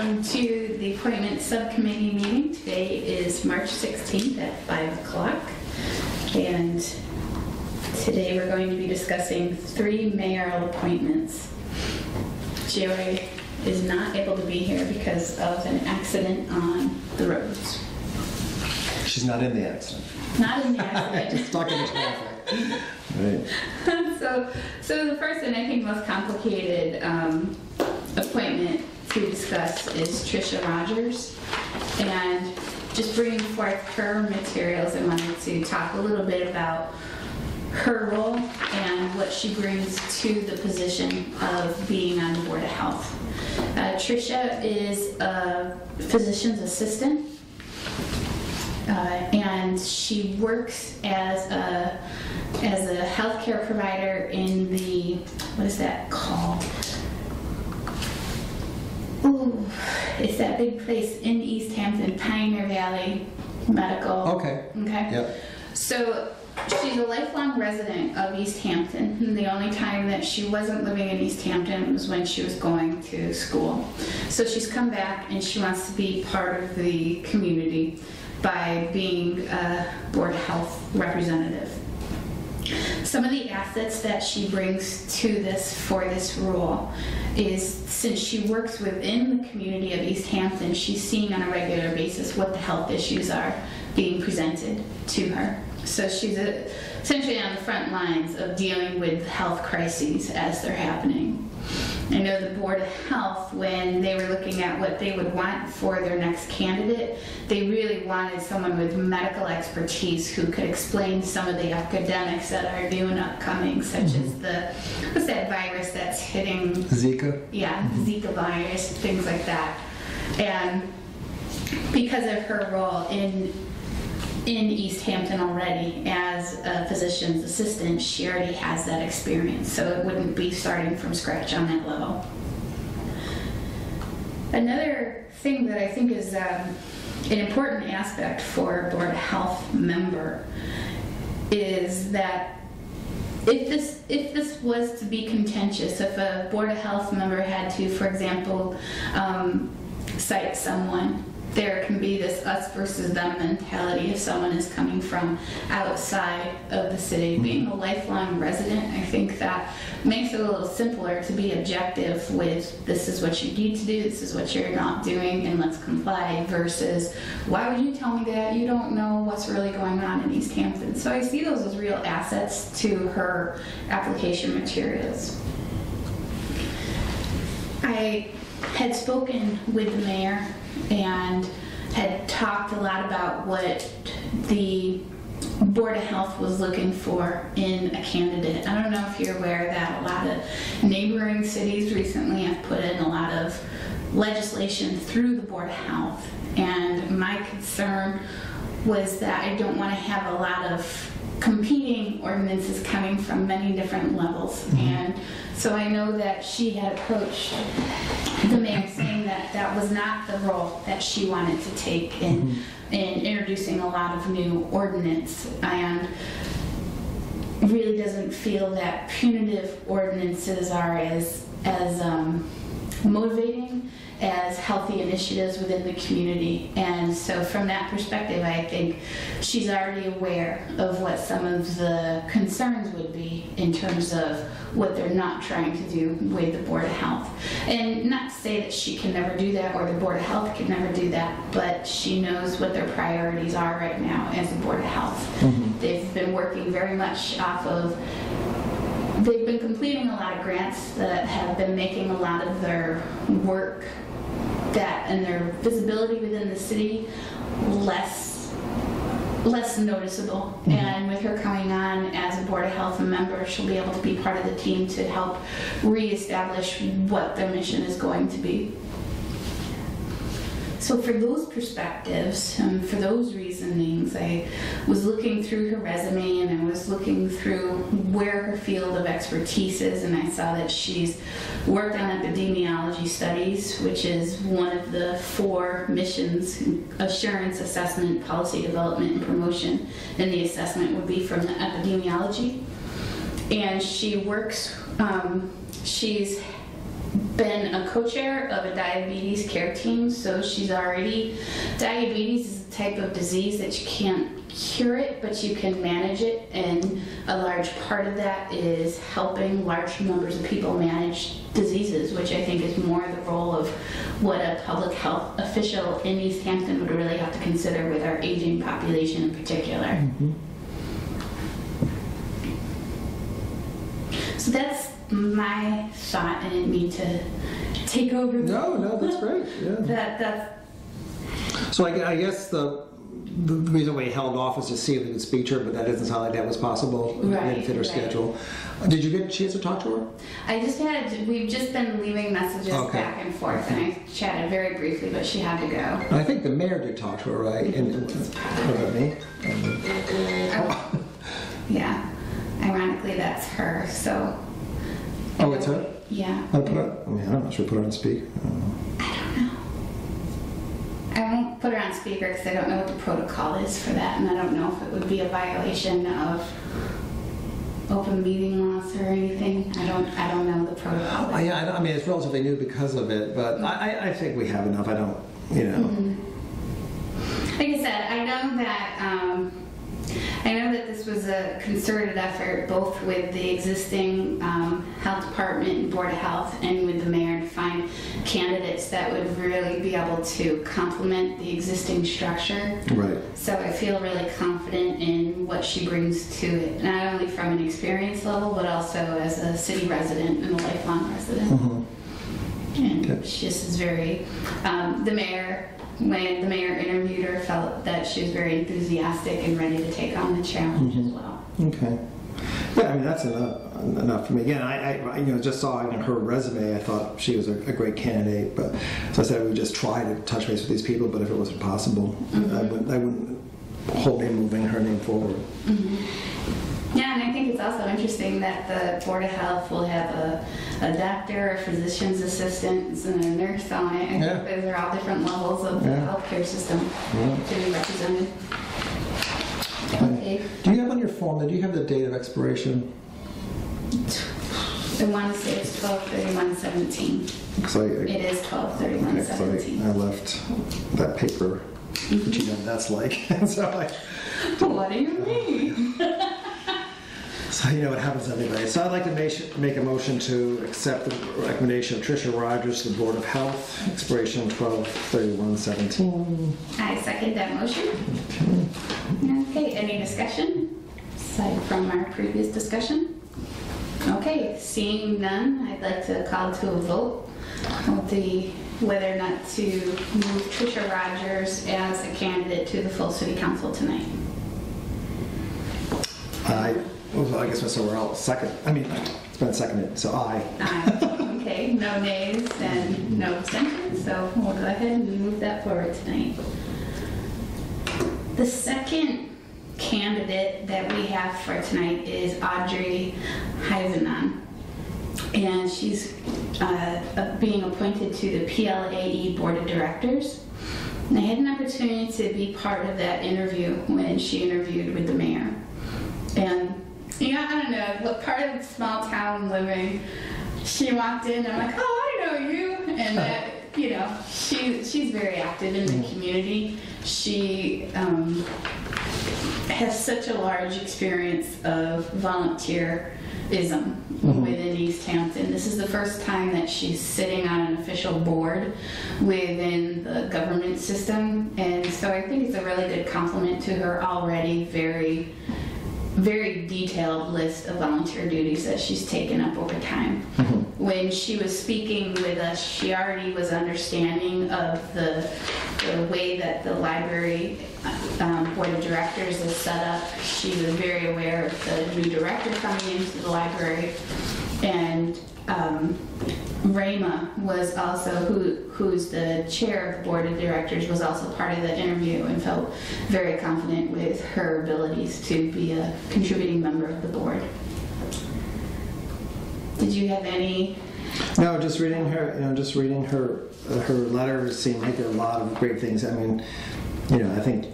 welcome to the appointment subcommittee meeting. Today is March 16th at 5 o'clock, and today we're going to be discussing 3 mayoral appointments. Joey is not able to be here because of an accident on the roads. She's not in the accident. Not in the accident. Just stuck in traffic. Right. So the first and I think most complicated appointment to discuss is Tricia Rogers, and just bringing forth her materials, I wanted to talk a little bit about her role and what she brings to the position of being on the Board of Health. Tricia is a physician's assistant, and she works as a healthcare provider in the, what is that called? Ooh, it's that big place in East Hampton, Pioneer Valley Medical. Okay. Okay. Yep. So she's a lifelong resident of East Hampton, and the only time that she wasn't living in East Hampton was when she was going to school. So she's come back and she wants to be part of the community by being a Board of Health representative. Some of the assets that she brings to this for this role is, since she works within the community of East Hampton, she's seeing on a regular basis what the health issues are being presented to her. So she's essentially on the front lines of dealing with health crises as they're happening. I know the Board of Health, when they were looking at what they would want for their next candidate, they really wanted someone with medical expertise who could explain some of the epidemics that are new and upcoming, such as the, what's that virus that's hitting? Zika? Yeah, Zika virus, things like that. And because of her role in East Hampton already as a physician's assistant, she already has that experience, so it wouldn't be starting from scratch on that level. Another thing that I think is an important aspect for a Board of Health member is that if this was to be contentious, if a Board of Health member had to, for example, cite someone, there can be this us versus them mentality if someone is coming from outside of the city. Being a lifelong resident, I think that makes it a little simpler to be objective with, this is what you need to do, this is what you're not doing, and let's comply, versus, why would you tell me that? You don't know what's really going on in East Hampton. So I see those as real assets to her application materials. I had spoken with the mayor and had talked a lot about what the Board of Health was looking for in a candidate. I don't know if you're aware that a lot of neighboring cities recently have put in a lot of legislation through the Board of Health, and my concern was that I don't want to have a lot of competing ordinances coming from many different levels. And so I know that she had approached the mayor saying that that was not the role that she wanted to take in introducing a lot of new ordinance, and really doesn't feel that punitive ordinances are as motivating as healthy initiatives within the community. And so from that perspective, I think she's already aware of what some of the concerns would be in terms of what they're not trying to do with the Board of Health. And not to say that she can never do that, or the Board of Health can never do that, but she knows what their priorities are right now as the Board of Health. They've been working very much off of, they've been completing a lot of grants that have been making a lot of their work and their visibility within the city less noticeable. And with her coming on as a Board of Health member, she'll be able to be part of the team to help reestablish what their mission is going to be. So for those perspectives, for those reasonings, I was looking through her resume and I was looking through where her field of expertise is, and I saw that she's worked on epidemiology studies, which is one of the 4 missions: assurance, assessment, policy development, and promotion. And the assessment would be from the epidemiology. And she works, she's been a co-chair of a diabetes care team, so diabetes is a type of disease that you can't cure it, but you can manage it, and a large part of that is helping large numbers of people manage diseases, which I think is more the role of what a public health official in East Hampton would really have to consider with our aging population in particular. So that's my thought. I didn't mean to take over. No, that's great. Yeah. That's So I guess the reason we held off was to see if we could speak to her, but that doesn't sound like that was possible. It didn't fit her schedule. Did you get a chance to talk to her? we've just been leaving messages back and forth, and I chatted very briefly, but she had to go. I think the mayor did talk to her, right? And was that me? Yeah. Ironically, that's her, so. Oh, it's her? Yeah. I'm not sure. Put her on speak. I don't know. I won't put her on speaker because I don't know what the protocol is for that, and I don't know if it would be a violation of open meeting laws or anything. I don't know the protocol. Yeah, I mean, it's relatively new because of it, but I think we have enough. I don't, Like I said, I know that this was a concerted effort, both with the existing health department and board of health, and with the mayor, to find candidates that would really be able to complement the existing structure. Right. So I feel really confident in what she brings to it, not only from an experience level, but also as a city resident and a lifelong resident. And she just is very, when the mayor interviewed her, felt that she was very enthusiastic and ready to take on the challenge as well. Okay. Yeah, I mean, that's enough for me. Again, I just saw her resume. I thought she was a great candidate, but so I said we just try to touch base with these people. But if it wasn't possible, I wouldn't hold me moving her name forward. Yeah, and I think it's also interesting that the Board of Health will have a doctor, a physician's assistant, and a nurse on it. I think those are all different levels of the healthcare system to be represented. Okay. Do you have on your form, do you have the date of expiration? I want to say it's 12/31/17. It is 12/31/17. I left that paper, but you know what that's like. So What do you mean? So you know what happens anyway. So I'd like to make a motion to accept the recommendation of Tricia Rogers to the Board of Health, expiration 12/31/17. I second that motion. Okay, any discussion aside from our previous discussion? Okay, seeing none, I'd like to call to a vote on whether or not to move Tricia Rogers as a candidate to the full city council tonight. I guess so. We're all second. I mean, it's been seconded, so aye. Aye. Okay, no nays and no abstentions, so we'll go ahead and move that forward tonight. The second candidate that we have for tonight is Audrey Heisenan, and she's being appointed to the PLAE Board of Directors. And I had an opportunity to be part of that interview when she interviewed with the mayor. And I don't know, what part of small town living, she walked in and I'm like, oh, I know you. And that, she's very active in the community. She has such a large experience of volunteerism within East Hampton. This is the first time that she's sitting on an official board within the government system. And so I think it's a really good compliment to her already very detailed list of volunteer duties that she's taken up over time. When she was speaking with us, she already was understanding of the way that the library board of directors is set up. She was very aware of the new director coming into the library, and Rayma was also, who's the chair of the board of directors, was also part of the interview and felt very confident with her abilities to be a contributing member of the board. Did you have any? No, just reading her letter seemed like there are a lot of great things. I mean, I think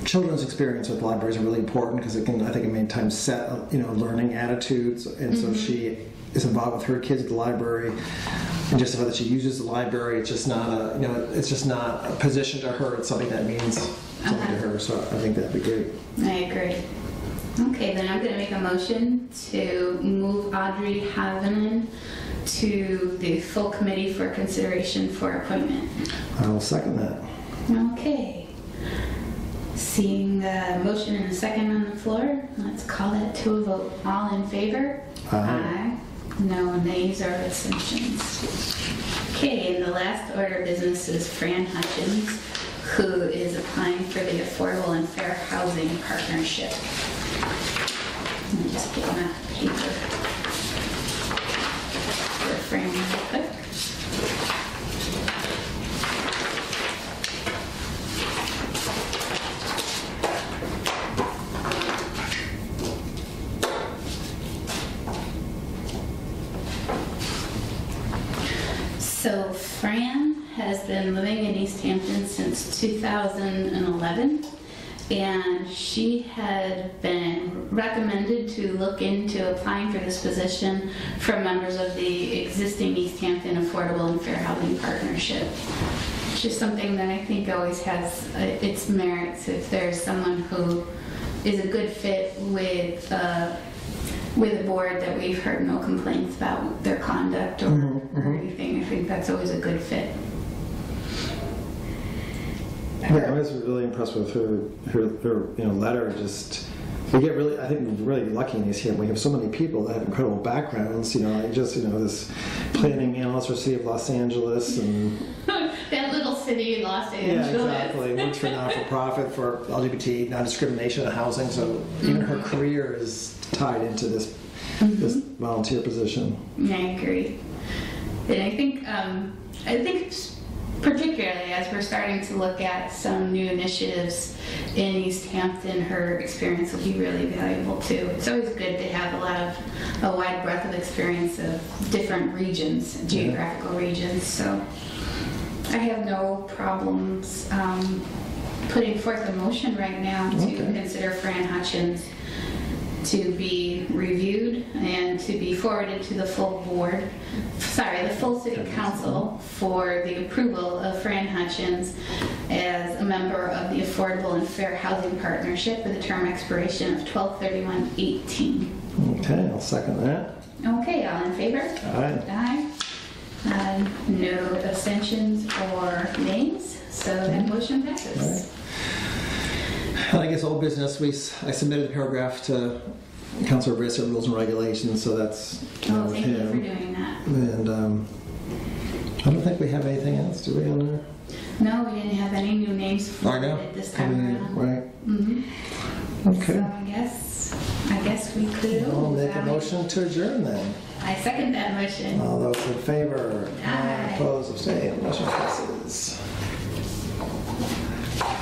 children's experience with libraries are really important because it can, I think, in many times set, learning attitudes, and so she is involved with her kids at the library, and just the fact that she uses the library, it's just not it's just not a position to her. It's something that means something to her. So I think that'd be great. I agree. Okay, then I'm going to make a motion to move Audrey Havenen to the full committee for consideration for appointment. I'll second that. Okay. Seeing the motion and a second on the floor, let's call that to a vote. All in favor? Aye. No nays or abstentions. Okay, and the last order of business is Fran Hutchins, who is applying for the Affordable and Fair Housing Partnership. Let me just get my paper for Fran real quick. So Fran has been living in East Hampton since 2011, and she had been recommended to look into applying for this position from members of the existing East Hampton Affordable and Fair Housing Partnership, which is something that I think always has its merits if there's someone who is a good fit with a board that we've heard no complaints about their conduct or anything. I think that's always a good fit. Yeah, I was really impressed with her letter. Just we get really, I think we're really lucky in East Hampton. We have so many people that have incredible backgrounds. This planning analyst for the city of Los Angeles and That little city in Los Angeles. yeah, exactly. Works for not-for-profit for LGBT non-discrimination in housing. So even her career is tied into this volunteer position. I agree. And I think particularly as we're starting to look at some new initiatives in East Hampton, her experience will be really valuable too. It's always good to have a wide breadth of experience of different regions, geographical regions. So I have no problems putting forth a motion right now to consider Fran Hutchins to be reviewed and to be forwarded to the full city council for the approval of Fran Hutchins as a member of the Affordable and Fair Housing Partnership with a term expiration of 12/31/18. Okay, I'll second that. Okay, all in favor? Aye. Aye. No abstentions or nays, so that motion passes. I guess old business. I submitted a paragraph to Councilor Briss at Rules and Regulations, so that's with Thank you for him. doing that. And I don't think we have anything else, do we, on there? No, we didn't have any new names forwarded this time around. Right. Okay. So I guess we could. I'll make a motion to adjourn then. I second that motion. All those in favor? Aye. Opposed? Abstained? Motion passes.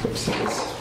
Oops, that was-